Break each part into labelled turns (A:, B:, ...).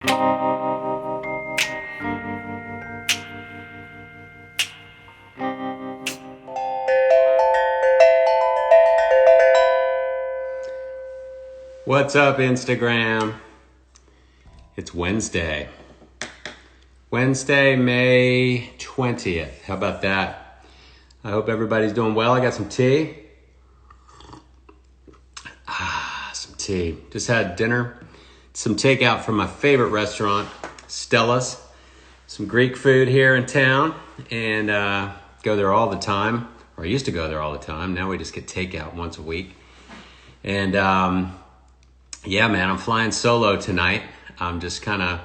A: What's up, Instagram? It's Wednesday, May 20th. How about that? I hope everybody's doing well. I got some tea. Some tea. Just had dinner. Some takeout from my favorite restaurant, Stella's. Some Greek food here in town, and go there all the time. Or I used to go there all the time. Now we just get takeout once a week. And yeah, man, I'm flying solo tonight. I'm just kind of,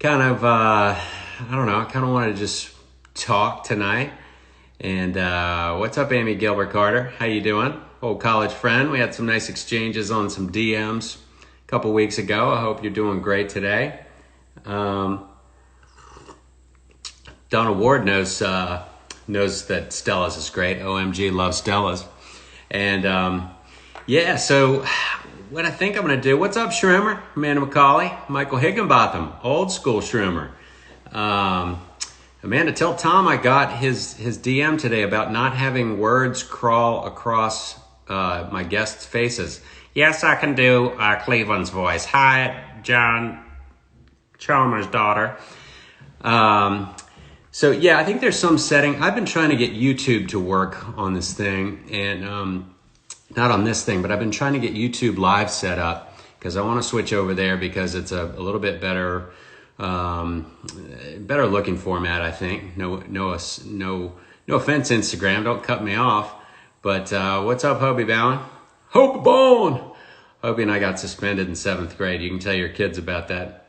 A: I don't know, I kind of wanted to just talk tonight. And what's up, Amy Gilbert Carter? How you doing? Old college friend. We had some nice exchanges on some DMs a couple weeks ago. I hope you're doing great today. Donna Ward knows that Stella's is great. OMG, love Stella's. And yeah, so what I think I'm going to do, what's up, Shroomer? Amanda McCauley, Michael Higginbotham, old school Shroomer. Amanda, tell Tom I got his DM today about not having words crawl across my guests' faces. Yes, I can do Cleveland's voice. Hi, John Chalmers' daughter. So yeah, I think there's some setting. I've been trying to get YouTube to work on this thing, and not on this thing, but I've been trying to get YouTube Live set up because I want to switch over there because it's a little bit better, better looking format, I think. No offense, Instagram, don't cut me off. But what's up, Hobie Bowen? Hope Bone! Hobie and I got suspended in 7th grade. You can tell your kids about that.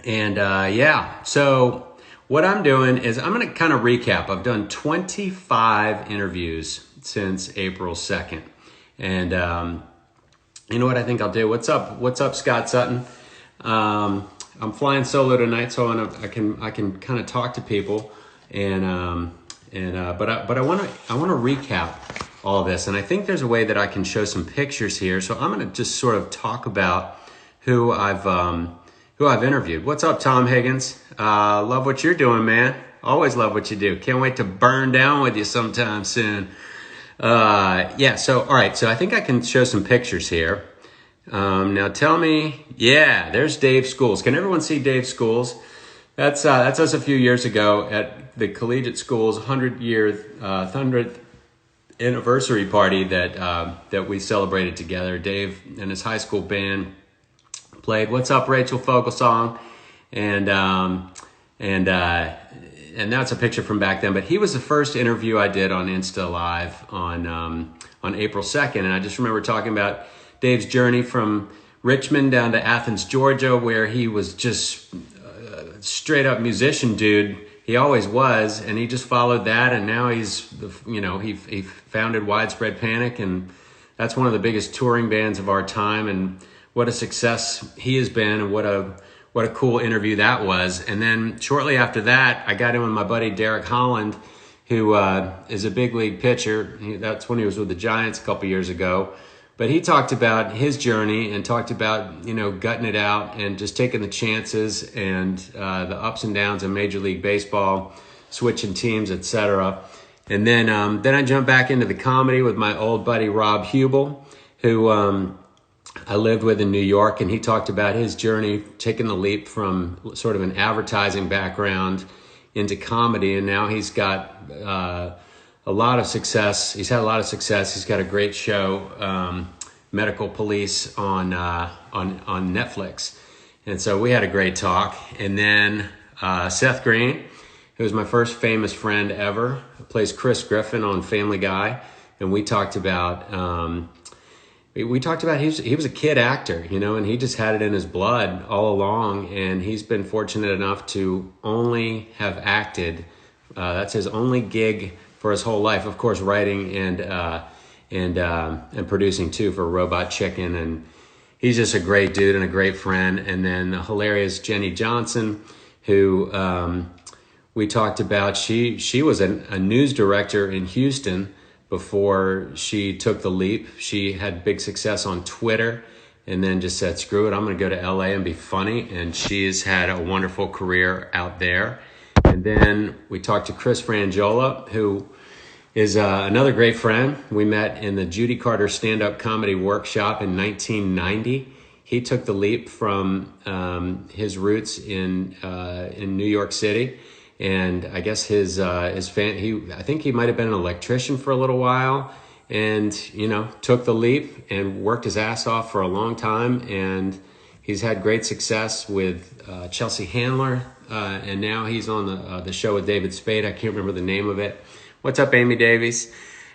A: Yeah, so what I'm doing is I'm going to kind of recap. I've done 25 interviews since April 2nd. And you know what I think I'll do? What's up, Scott Sutton? I'm flying solo tonight, so I can kind of talk to people, but I want to recap all this, and I think there's a way that I can show some pictures here. So I'm going to just sort of talk about who I've interviewed. What's up, Tom Higgins? Love what you're doing, man. Always love what you do. Can't wait to burn down with you sometime soon. Yeah, so, all right. So I think I can show some pictures here. Now tell me, yeah, there's Dave Schools. Can everyone see Dave Schools? That's us a few years ago at the Collegiate Schools 100th anniversary party that we celebrated together. Dave and his high school band played. What's up, Rachel Fogelsong? And that's a picture from back then. But he was the first interview I did on Insta Live on April 2nd. And I just remember talking about Dave's journey from Richmond down to Athens, Georgia, where he was just a straight up musician dude. He always was, and he just followed that. And now he founded Widespread Panic, and that's one of the biggest touring bands of our time. And what a success he has been, and what a cool interview that was. And then shortly after that, I got in with my buddy Derek Holland, who is a big league pitcher. That's when he was with the Giants a couple years ago. But he talked about his journey and talked about, gutting it out and just taking the chances and the ups and downs of Major League Baseball, switching teams, etc. And then I jumped back into the comedy with my old buddy Rob Hubel, who I lived with in New York, and he talked about his journey, taking the leap from sort of an advertising background into comedy, and now he's got a lot of success. He's had a lot of success. He's got a great show, Medical Police, on Netflix, and so we had a great talk. And then Seth Green, who was my first famous friend ever, plays Chris Griffin on Family Guy, and we talked about. He was a kid actor, and he just had it in his blood all along. And he's been fortunate enough to only have acted. That's his only gig for his whole life. Of course, writing and producing too for Robot Chicken. And he's just a great dude and a great friend. And then the hilarious Jenny Johnson, who we talked about. She was a news director in Houston before she took the leap. She had big success on Twitter, and then just said, screw it, I'm going to go to LA and be funny. And she's had a wonderful career out there. And then we talked to Chris Frangiola, who is another great friend. We met in the Judy Carter stand-up comedy workshop in 1990. He took the leap from his roots in New York City, and I guess his fan. I think he might have been an electrician for a little while, and took the leap and worked his ass off for a long time. And he's had great success with Chelsea Handler, and now he's on the show with David Spade. I can't remember the name of it. What's up, Amy Davies?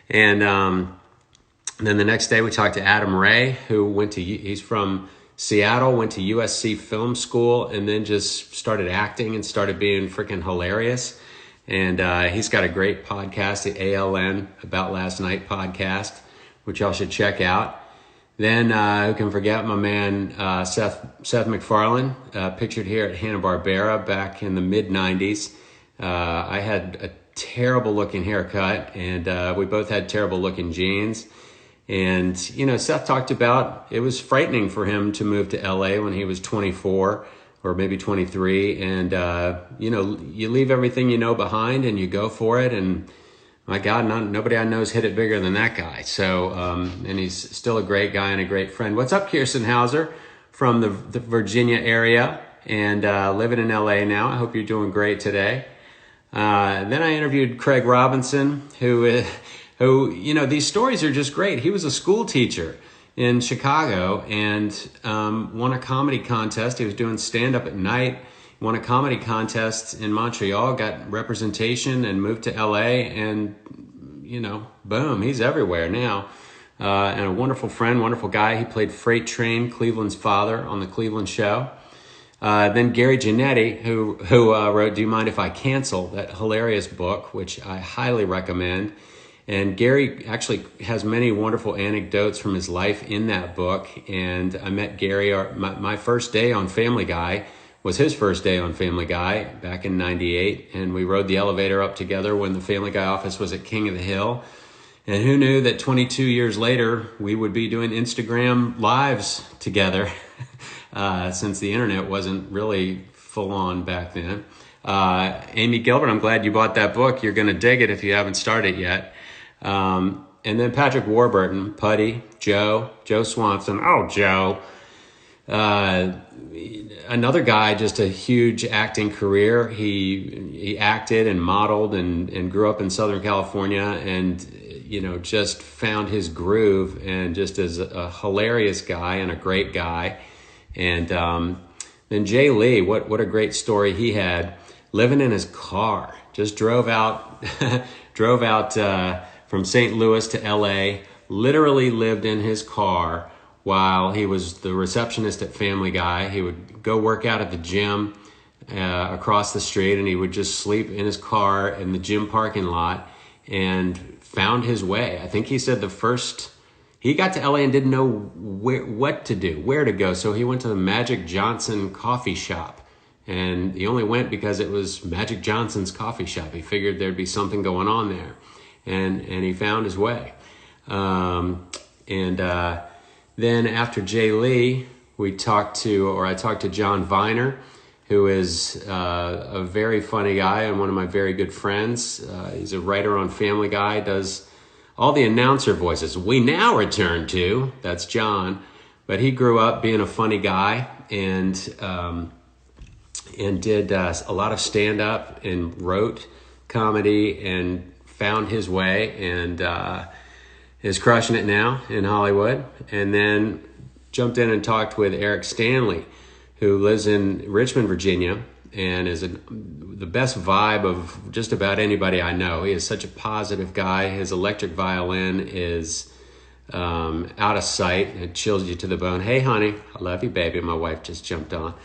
A: And then the next day we talked to Adam Ray, who he's from Seattle, went to USC Film School, and then just started acting and started being freaking hilarious. And he's got a great podcast, the ALN, About Last Night podcast, which y'all should check out. Then who can forget my man Seth MacFarlane, pictured here at Hanna-Barbera back in the mid-90s. I had a terrible looking haircut, and we both had terrible looking jeans. And, Seth talked about it was frightening for him to move to LA when he was 24 or maybe 23. And, you leave everything you know behind and you go for it. And my God, nobody I know has hit it bigger than that guy. So, and he's still a great guy and a great friend. What's up, Kirsten Hauser from the Virginia area and living in LA now? I hope you're doing great today. Then I interviewed Craig Robinson, who, these stories are just great. He was a school teacher in Chicago and won a comedy contest. He was doing stand-up at night, won a comedy contest in Montreal, got representation and moved to LA, and, boom, he's everywhere now. And a wonderful friend, wonderful guy. He played Freight Train, Cleveland's father, on the Cleveland Show. Then Gary Janetti, who wrote Do You Mind If I Cancel, that hilarious book, which I highly recommend. And Gary actually has many wonderful anecdotes from his life in that book. And I met Gary, my first day on Family Guy was his first day on Family Guy back in 98. And we rode the elevator up together when the Family Guy office was at King of the Hill. And who knew that 22 years later, we would be doing Instagram lives together since the internet wasn't really full on back then. Amy Gilbert, I'm glad you bought that book. You're going to dig it if you haven't started yet. And then Patrick Warburton, Putty, Joe Swanson. Oh, Joe. Another guy, just a huge acting career. He acted and modeled and grew up in Southern California and, just found his groove and just is a hilarious guy and a great guy. And then Jay Lee, what a great story he had, living in his car. Just drove out from St. Louis to LA, literally lived in his car while he was the receptionist at Family Guy. He would go work out at the gym across the street, and he would just sleep in his car in the gym parking lot and found his way. I think he said he got to LA and didn't know what to do, where to go. So he went to the Magic Johnson coffee shop. And he only went because it was Magic Johnson's coffee shop. He figured there'd be something going on there. And he found his way. Then after Jay Lee, I talked to John Viner, who is a very funny guy and one of my very good friends. He's a writer on Family Guy, does all the announcer voices. We now return to, that's John. But he grew up being a funny guy and did a lot of stand-up and wrote comedy and found his way and is crushing it now in Hollywood. And then jumped in and talked with Eric Stanley, who lives in Richmond, Virginia, and is the best vibe of just about anybody I know. He is such a positive guy. His electric violin is out of sight. It chills you to the bone. Hey, honey, I love you, baby. My wife just jumped on.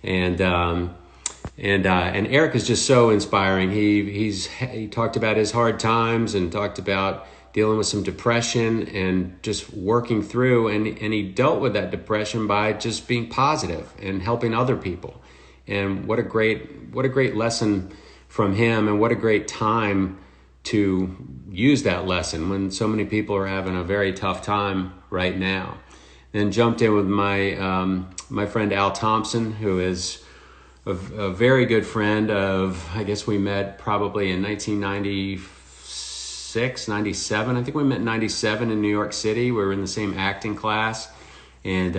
A: And Eric is just so inspiring. He talked about his hard times and talked about dealing with some depression and just working through. And he dealt with that depression by just being positive and helping other people. And what a great lesson from him, and what a great time to use that lesson when so many people are having a very tough time right now. then jumped in with my friend Al Thompson, who is a very good friend of, I guess we met probably in 1996, 97. I think we met in 97 in New York City. We were in the same acting class. And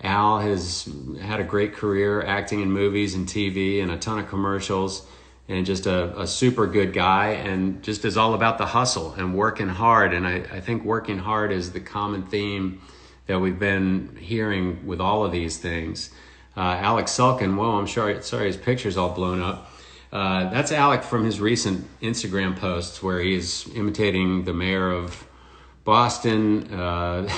A: Al has had a great career acting in movies and TV and a ton of commercials, and just a super good guy, and just is all about the hustle and working hard. And I think working hard is the common theme that we've been hearing with all of these things. Alex Sulkin, whoa, I'm sorry his picture's all blown up. That's Alec from his recent Instagram posts where he's imitating the mayor of Boston.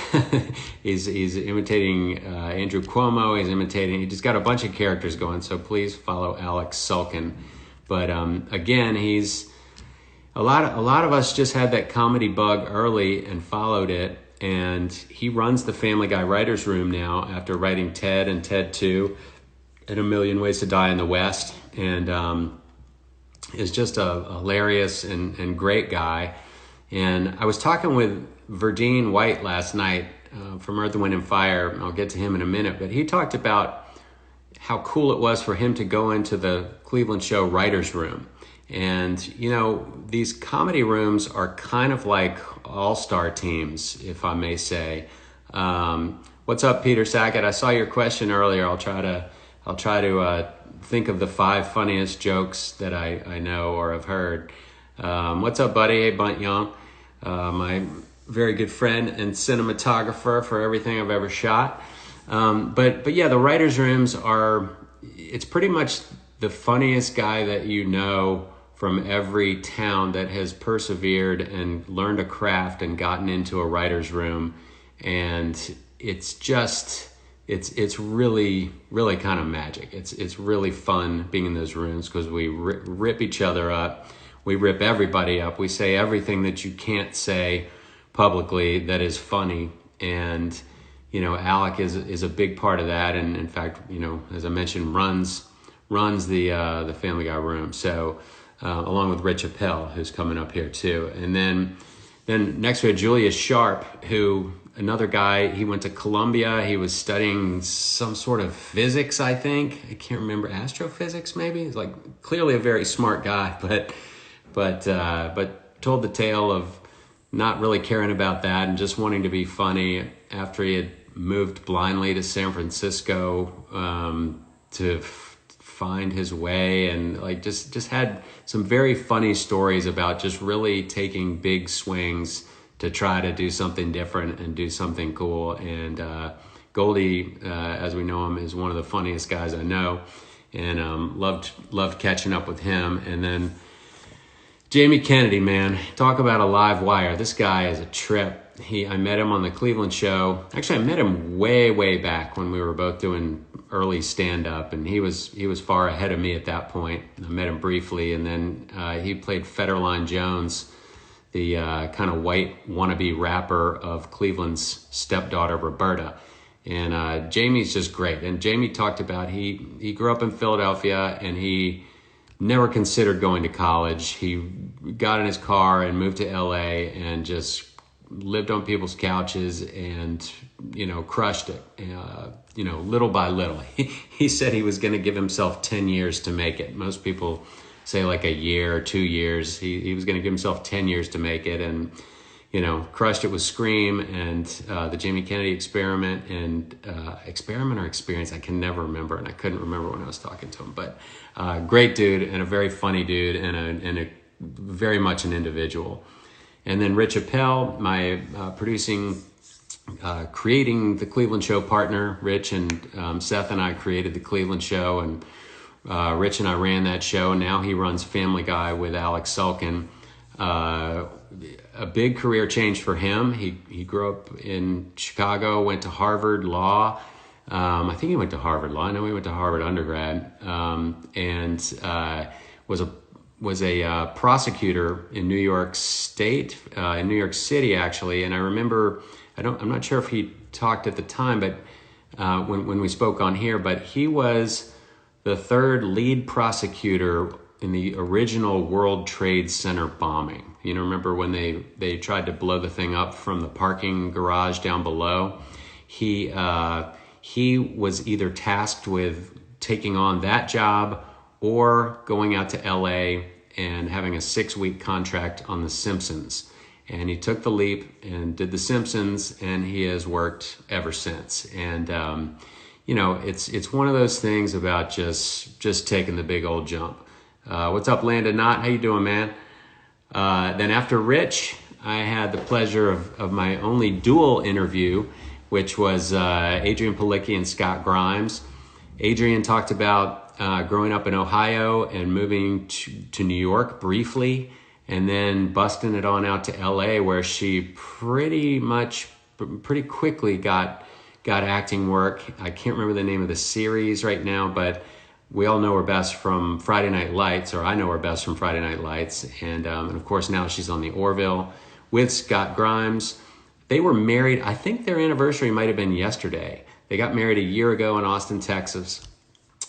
A: He's imitating Andrew Cuomo. He just got a bunch of characters going. So please follow Alex Sulkin. But again, he's a lot of us just had that comedy bug early and followed it. And he runs the Family Guy Writers Room now after writing Ted and Ted 2 and A Million Ways to Die in the West. And is just a hilarious and great guy. And I was talking with Verdine White last night from Earth, Wind, and Fire. I'll get to him in a minute. But he talked about how cool it was for him to go into the Cleveland Show Writers Room. And, you know, these comedy rooms are kind of like all-star teams, if I may say. What's up, Peter Sackett? I saw your question earlier. I'll try to think of the 5 funniest jokes that I know or have heard. What's up, buddy? Hey, Bunt Young, my very good friend and cinematographer for everything I've ever shot. But yeah, the writers' rooms it's pretty much the funniest guy that you know from every town that has persevered and learned a craft and gotten into a writer's room. And it's just, it's really, really kind of magic. It's really fun being in those rooms because we rip each other up. We rip everybody up. We say everything that you can't say publicly that is funny. And, you know, Alec is a big part of that. And in fact, you know, as I mentioned, runs the Family Guy room. So, along with Rich Appel, who's coming up here too. And then next we had Julius Sharp, who, another guy, he went to Columbia. He was studying some sort of physics, I think. I can't remember, astrophysics maybe. He's like clearly a very smart guy, but told the tale of not really caring about that and just wanting to be funny after he had moved blindly to San Francisco to find his way, and like just had some very funny stories about just really taking big swings to try to do something different and do something cool. And Goldie, as we know him, is one of the funniest guys I know, and loved catching up with him. And then Jamie Kennedy, man, talk about a live wire. This guy is a trip. I met him on the Cleveland Show. Actually, I met him way back when we were both doing early stand-up, and he was far ahead of me at that point. I met him briefly, and then he played Federline Jones, the kind of white wannabe rapper of Cleveland's stepdaughter, Roberta. And Jamie's just great. And Jamie talked about he grew up in Philadelphia, and he never considered going to college. He got in his car and moved to LA and just lived on people's couches and, you know, crushed it, you know, little by little. He said he was going to give himself 10 years to make it. Most people say like a year or 2 years. He was going to give himself 10 years to make it, and, you know, crushed it with Scream and the Jamie Kennedy Experiment and Experiment or Experience. I can never remember, and I couldn't remember when I was talking to him. But great dude and a very funny dude and a very much an individual. And then Rich Appel, my creating the Cleveland Show partner. Rich and Seth and I created the Cleveland Show, and Rich and I ran that show. Now he runs Family Guy with Alex Sulkin. A big career change for him. He grew up in Chicago, went to Harvard Law. I think he went to Harvard Law. I know he went to Harvard undergrad, and was a prosecutor in New York State, in New York City actually. And I remember, I'm not sure if he talked at the time, but when we spoke on here, but he was the third lead prosecutor in the original World Trade Center bombing. You know, remember when they tried to blow the thing up from the parking garage down below? he was either tasked with taking on that job or going out to LA and having a 6-week contract on The Simpsons. And he took the leap and did The Simpsons, and he has worked ever since. And it's one of those things about just taking the big old jump. What's up, Landon Knott? How you doing, man? Then after Rich, I had the pleasure of my only dual interview, which was Adrian Palicki and Scott Grimes. Adrian talked about growing up in Ohio and moving to New York briefly, and then busting it on out to LA, where she pretty quickly got acting work. I can't remember the name of the series right now, but we all know her best from Friday Night Lights, or I know her best from Friday Night Lights. And of course now she's on The Orville with Scott Grimes. They were married, I think their anniversary might have been yesterday. They got married a year ago in Austin, Texas.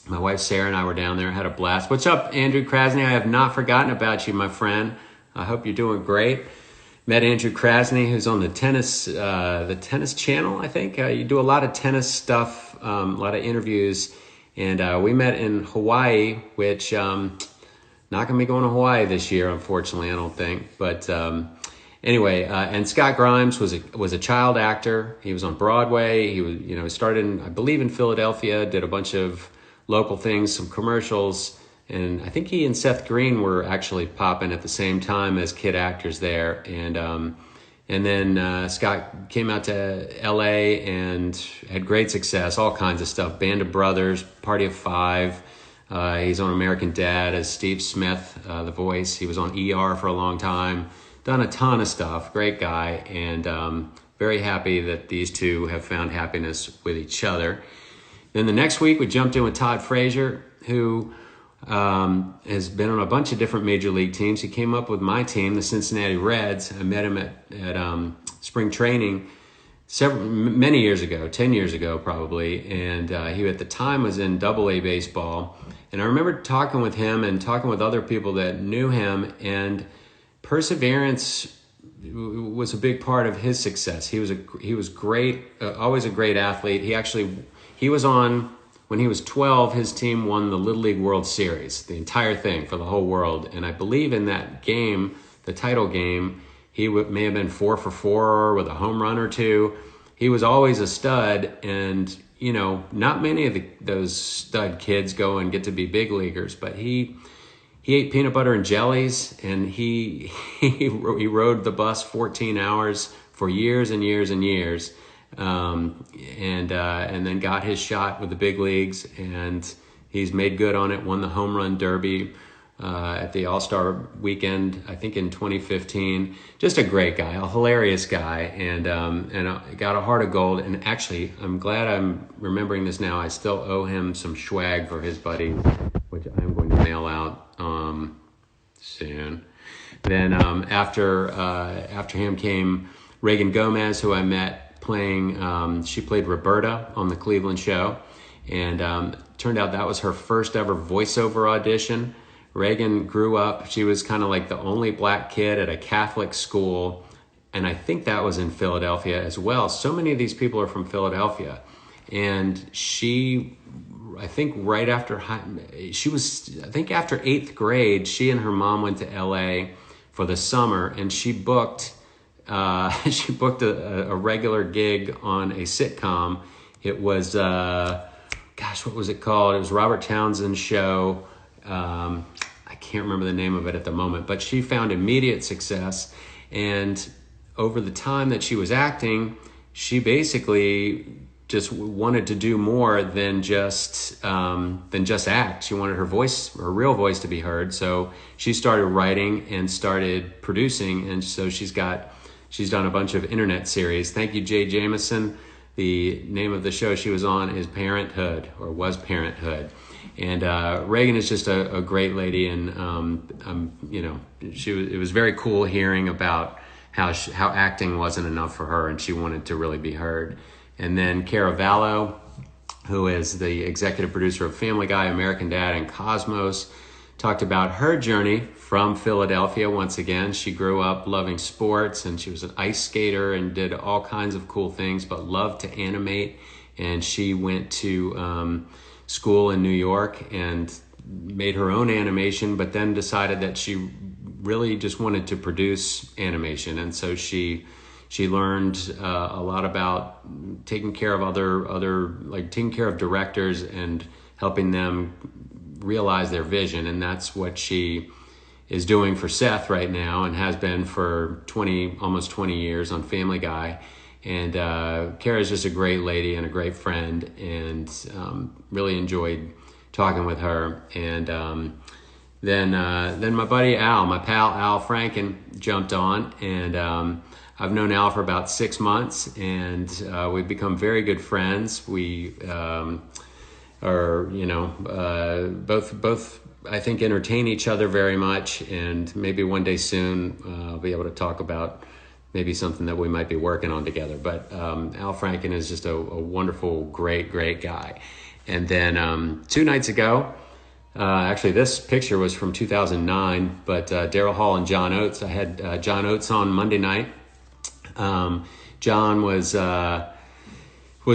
A: My wife Sarah and I were down there, had a blast. What's up, Andrew Krasny? I have not forgotten about you, my friend. I hope you're doing great. Met Andrew Krasny, who's on the tennis channel, I think. You do a lot of tennis stuff, a lot of interviews. And we met in Hawaii, which not going to be going to Hawaii this year, unfortunately, I don't think. But anyway, and Scott Grimes was a child actor. He was on Broadway. He was, started I believe in Philadelphia, did a bunch of local things, some commercials. And I think he and Seth Green were actually popping at the same time as kid actors there. And then Scott came out to LA and had great success, all kinds of stuff. Band of Brothers, Party of Five. He's on American Dad as Steve Smith, the voice. He was on ER for a long time. Done a ton of stuff. Great guy. And very happy that these two have found happiness with each other. Then the next week we jumped in with Todd Frazier, who has been on a bunch of different major league teams. He came up with my team, the Cincinnati Reds. I met him at spring training many years ago, 10 years ago probably, and he at the time was in Double-A baseball. And I remember talking with him and talking with other people that knew him, and perseverance was a big part of his success. He was great, always a great athlete. He was on. When he was 12, his team won the Little League World Series, the entire thing for the whole world. And I believe in that game, the title game, he may have been 4 for 4 with a home run or two. He was always a stud, and not many of those stud kids go and get to be big leaguers. But he ate peanut butter and jellies, and he rode the bus 14 hours for years and years and years. And then got his shot with the big leagues, and he's made good on it. Won the home run derby at the All-Star weekend, I think in 2015. Just a great guy, a hilarious guy, and got a heart of gold. And actually, I'm glad I'm remembering this now. I still owe him some swag for his buddy, which I'm going to mail out soon. Then after him came Reagan Gomez, who I met playing, she played Roberta on the Cleveland show, and turned out that was her first ever voiceover audition. Reagan grew up, she was kind of like the only black kid at a Catholic school, and I think that was in Philadelphia as well. So many of these people are from Philadelphia, and I think after 8th grade, she and her mom went to LA for the summer, and she booked a regular gig on a sitcom. It was, what was it called? It was Robert Townsend's show. I can't remember the name of it at the moment, but she found immediate success. And over the time that she was acting, she basically just wanted to do more than just act. She wanted her real voice to be heard. So she started writing and started producing. And so she's done a bunch of internet series. Thank you, Jay Jameson. The name of the show she was on is Parenthood, or was Parenthood. And Reagan is just a great lady, and it was very cool hearing about how acting wasn't enough for her, and she wanted to really be heard. And then Caravallo, who is the executive producer of Family Guy, American Dad, and Cosmos, talked about her journey from Philadelphia. Once again, she grew up loving sports, and she was an ice skater and did all kinds of cool things, but loved to animate. And she went to school in New York and made her own animation, but then decided that she really just wanted to produce animation. And so she learned a lot about taking care of taking care of directors and helping them realize their vision. And that's what she is doing for Seth right now, and has been for almost 20 years on Family Guy. And Kara's just a great lady and a great friend, and really enjoyed talking with her. And then my buddy Al, my pal Al Franken, jumped on, and I've known Al for about 6 months, and we've become very good friends. We are, both I think entertain each other very much, and maybe one day soon I'll be able to talk about maybe something that we might be working on together. But Al Franken is just a wonderful, great guy. And then 2 nights ago, actually this picture was from 2009, but Daryl Hall and John Oates, I had John Oates on Monday night. John was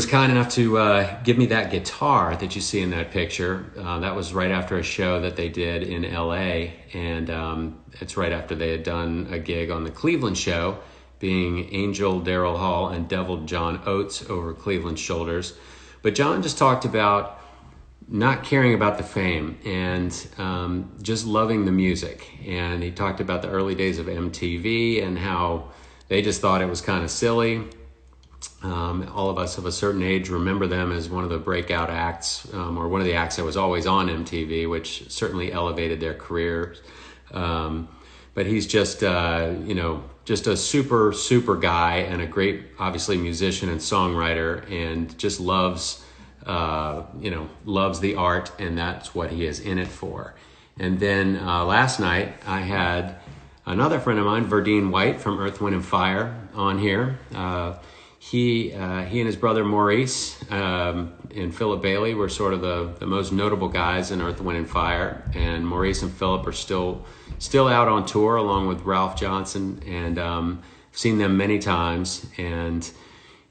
A: kind enough to give me that guitar that you see in that picture. That was right after a show that they did in LA, and it's right after they had done a gig on the Cleveland show, being Angel Daryl Hall and Devil John Oates over Cleveland's shoulders. But John just talked about not caring about the fame and just loving the music. And he talked about the early days of MTV and how they just thought it was kind of silly. All of us of a certain age remember them as one of the breakout acts, or one of the acts that was always on MTV, which certainly elevated their careers. But he's just, just a super guy, and a great, obviously, musician and songwriter, and just loves the art, and that's what he is in it for. And then last night I had another friend of mine, Verdine White from Earth, Wind & Fire, on here. He and his brother Maurice and Philip Bailey were sort of the most notable guys in Earth, Wind & Fire. And Maurice and Philip are still out on tour along with Ralph Johnson, and seen them many times. And,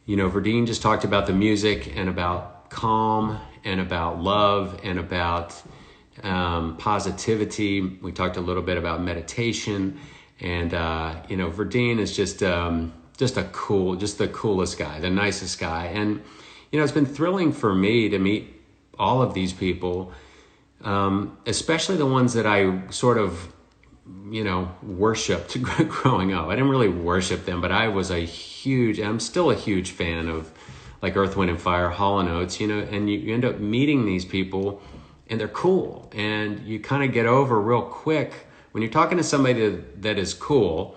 A: Verdine just talked about the music and about calm and about love and about positivity. We talked a little bit about meditation, and, Verdine is just the coolest guy, the nicest guy. And, it's been thrilling for me to meet all of these people, especially the ones that I sort of, worshipped growing up. I didn't really worship them, but I'm still a huge fan of like Earth, Wind & Fire, Hall & Oates, and you end up meeting these people, and they're cool. And you kind of get over real quick when you're talking to somebody that is cool.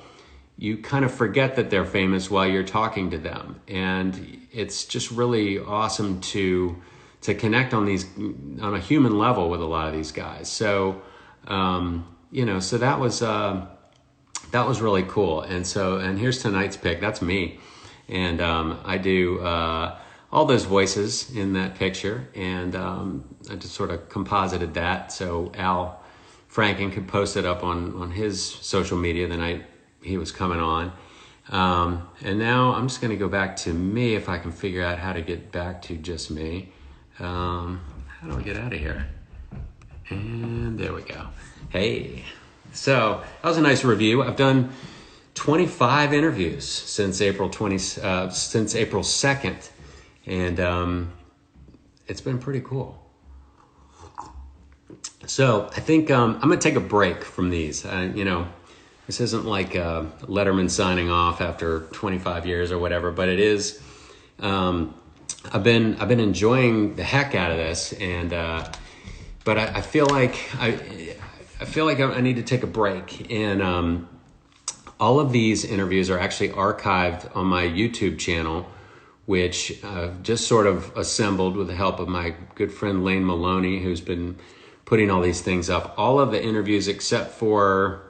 A: You kind of forget that they're famous while you're talking to them. And it's just really awesome to connect on a human level with a lot of these guys. So, so that was really cool. And here's tonight's pick. That's me. And I do all those voices in that picture. And I just sort of composited that so Al Franken could post it up on his social media the night he was coming on. And now I'm just going to go back to me if I can figure out how to get back to just me. How do I get out of here? And there we go. Hey, so that was a nice review. I've done 25 interviews since April 2nd, and it's been pretty cool. So I think I'm going to take a break from these. This isn't like Letterman signing off after 25 years or whatever, but it is. I've been enjoying the heck out of this, and but I feel like I need to take a break. And all of these interviews are actually archived on my YouTube channel, which I've just sort of assembled with the help of my good friend Lane Maloney, who's been putting all these things up. All of the interviews except for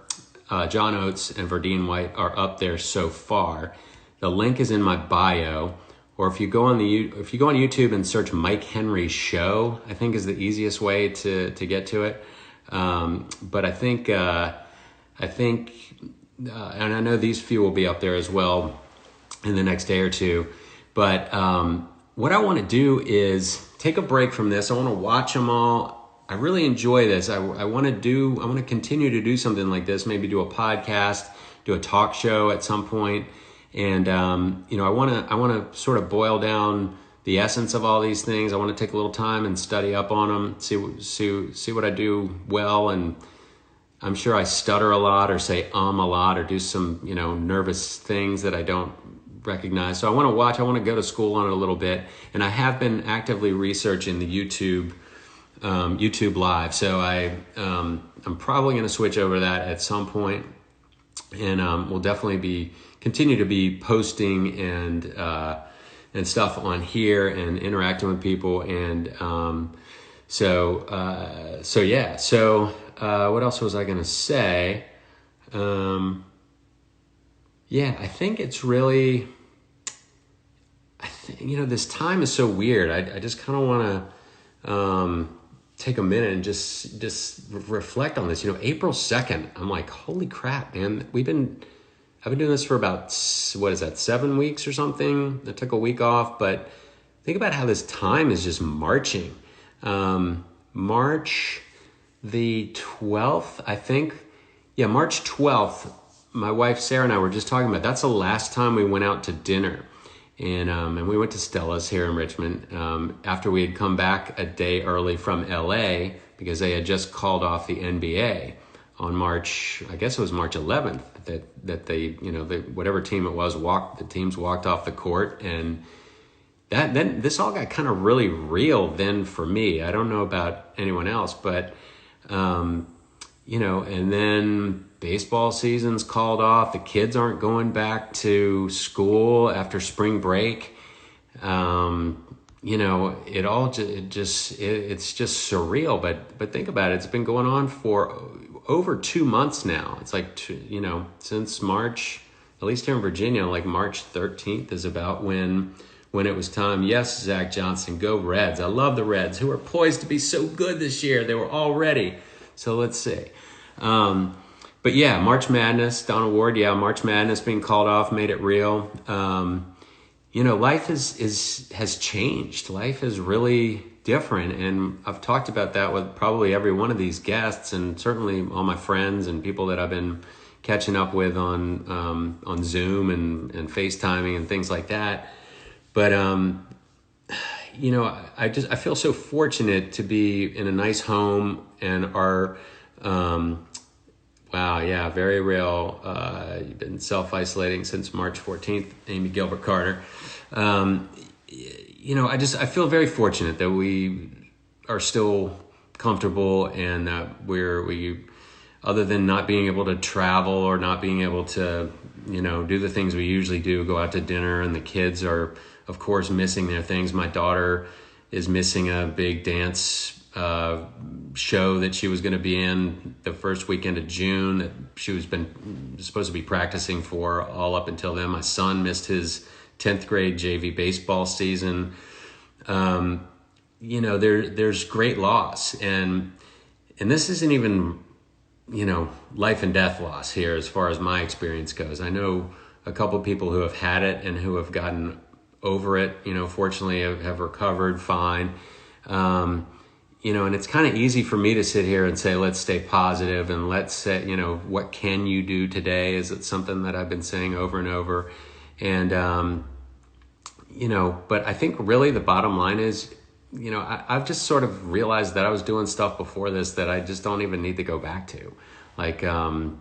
A: John Oates and Verdine White are up there so far. The link is in my bio, or if you go on YouTube and search Mike Henry Show, I think is the easiest way to get to it. But I think, and I know these few will be up there as well in the next day or two. But what I want to do is take a break from this. I want to watch them all. I really enjoy this. I want to continue to do something like this. Maybe do a podcast, do a talk show at some point. And I want to sort of boil down the essence of all these things. I want to take a little time and study up on them, see what I do well. And I'm sure I stutter a lot or say a lot or do some, nervous things that I don't recognize. So I want to go to school on it a little bit. And I have been actively researching the YouTube Live. So I'm probably going to switch over to that at some point. And we'll definitely continue to be posting and stuff on here and interacting with people. And so what else was I going to say? I think it's really, this time is so weird. I just kind of want to take a minute and just reflect on this. April 2nd, I'm like, holy crap, man. I've been doing this for about, 7 weeks or something. I took a week off, but think about how this time is just marching. March the 12th, I think. Yeah, March 12th, my wife Sarah and I were just talking about, that's the last time we went out to dinner. And we went to Stella's here in Richmond after we had come back a day early from LA because they had just called off the NBA on March 11th, that they, whatever team it was, the teams walked off the court. And then this all got kind of really real then for me. I don't know about anyone else, but, and then baseball season's called off. The kids aren't going back to school after spring break. It's just surreal, but think about it. It's been going on for over 2 months now. It's like, since March, at least here in Virginia, like March 13th is about when it was time. Yes, Zach Johnson, go Reds. I love the Reds, who are poised to be so good this year. They were all ready. So let's see. But yeah, March Madness, Donald Ward. Yeah, March Madness being called off made it real. Life has changed. Life is really different, and I've talked about that with probably every one of these guests, and certainly all my friends and people that I've been catching up with on Zoom and FaceTiming and things like that. But I feel so fortunate to be in a nice home, and our very real. You've been self-isolating since March 14th, Amy Gilbert Carter. I feel very fortunate that we are still comfortable, and that we, other than not being able to travel or not being able to, do the things we usually do, go out to dinner, and the kids are, of course, missing their things. My daughter is missing a big dance show that she was going to be in the first weekend of June that she was supposed to be practicing for all up until then. My son missed his 10th grade JV baseball season. There's great loss, and this isn't even, life and death loss here as far as my experience goes. I know a couple of people who have had it and who have gotten over it, fortunately have recovered fine. And it's kind of easy for me to sit here and say, let's stay positive, and let's say, what can you do today? Is it something that I've been saying over and over? And, but I think really the bottom line is, I've just sort of realized that I was doing stuff before this that I just don't even need to go back to, like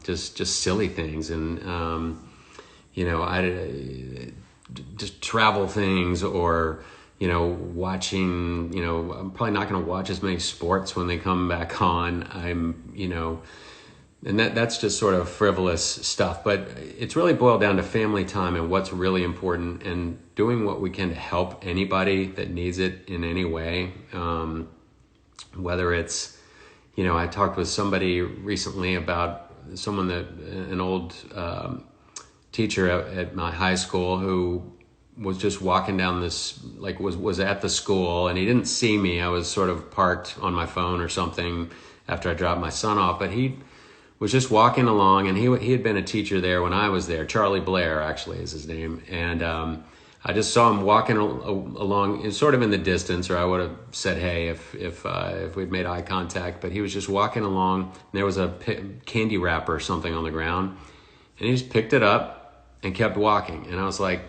A: just silly things. And, I just travel things, or, watching, I'm probably not going to watch as many sports when they come back on. And that's just sort of frivolous stuff, but it's really boiled down to family time and what's really important, and doing what we can to help anybody that needs it in any way. Whether it's, I talked with somebody recently about an old teacher at my high school who was just walking down this, was at the school, and he didn't see me. I was sort of parked on my phone or something after I dropped my son off. But he was just walking along, and he had been a teacher there when I was there. Charlie Blair, actually, is his name. And I just saw him walking along, sort of in the distance, or I would have said hey if we'd made eye contact. But he was just walking along, and there was a candy wrapper or something on the ground, and he just picked it up and kept walking. And I was like,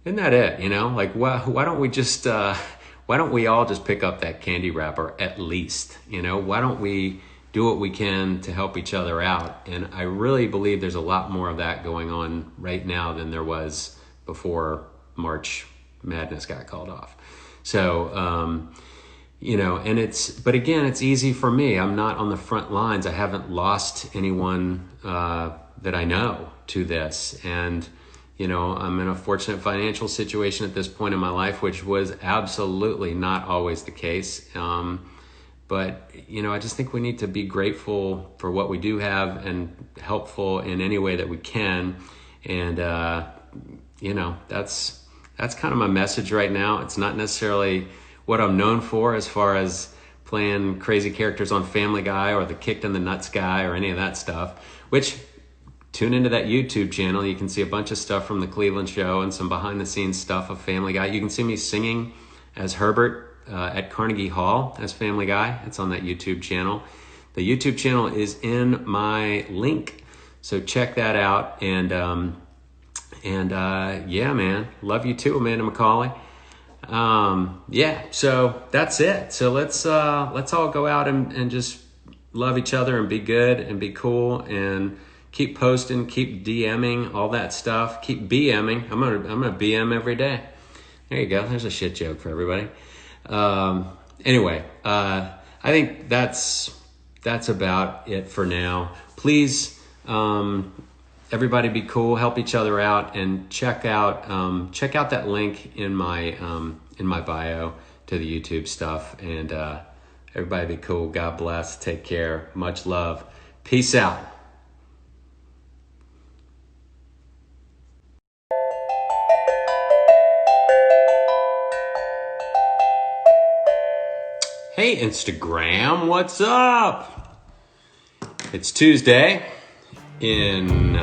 A: isn't that it? You know, like why don't we just why don't we all just pick up that candy wrapper at least? You know, why don't we do what we can to help each other out? And I really believe there's a lot more of that going on right now than there was before March Madness got called off. So, you know, but again, it's easy for me. I'm not on the front lines. I haven't lost anyone that I know to this. And, you know, I'm in a fortunate financial situation at this point in my life, which was absolutely not always the case. But, you know, I just think we need to be grateful for what we do have and helpful in any way that we can. And, you know, that's kind of my message right now. It's not necessarily what I'm known for as far as playing crazy characters on Family Guy or the kicked in the nuts guy or any of that stuff, which tune into that YouTube channel. You can see a bunch of stuff from the Cleveland show and some behind the scenes stuff of Family Guy. You can see me singing as Herbert at Carnegie Hall as Family Guy. It's on that YouTube channel. The YouTube channel is in my link, so check that out. And yeah, man, love you too, Amanda McCauley. Yeah, so that's it. So let's all go out and just love each other and be good and be cool and keep posting, keep DMing, all that stuff. Keep BMing. I'm gonna BM every day. There you go. There's a shit joke for everybody. Anyway, I think that's about it for now. Please, everybody be cool, help each other out, and check out that link in my bio to the YouTube stuff. And everybody be cool. God bless. Take care. Much love. Peace out. Hey, Instagram, what's up? It's Tuesday in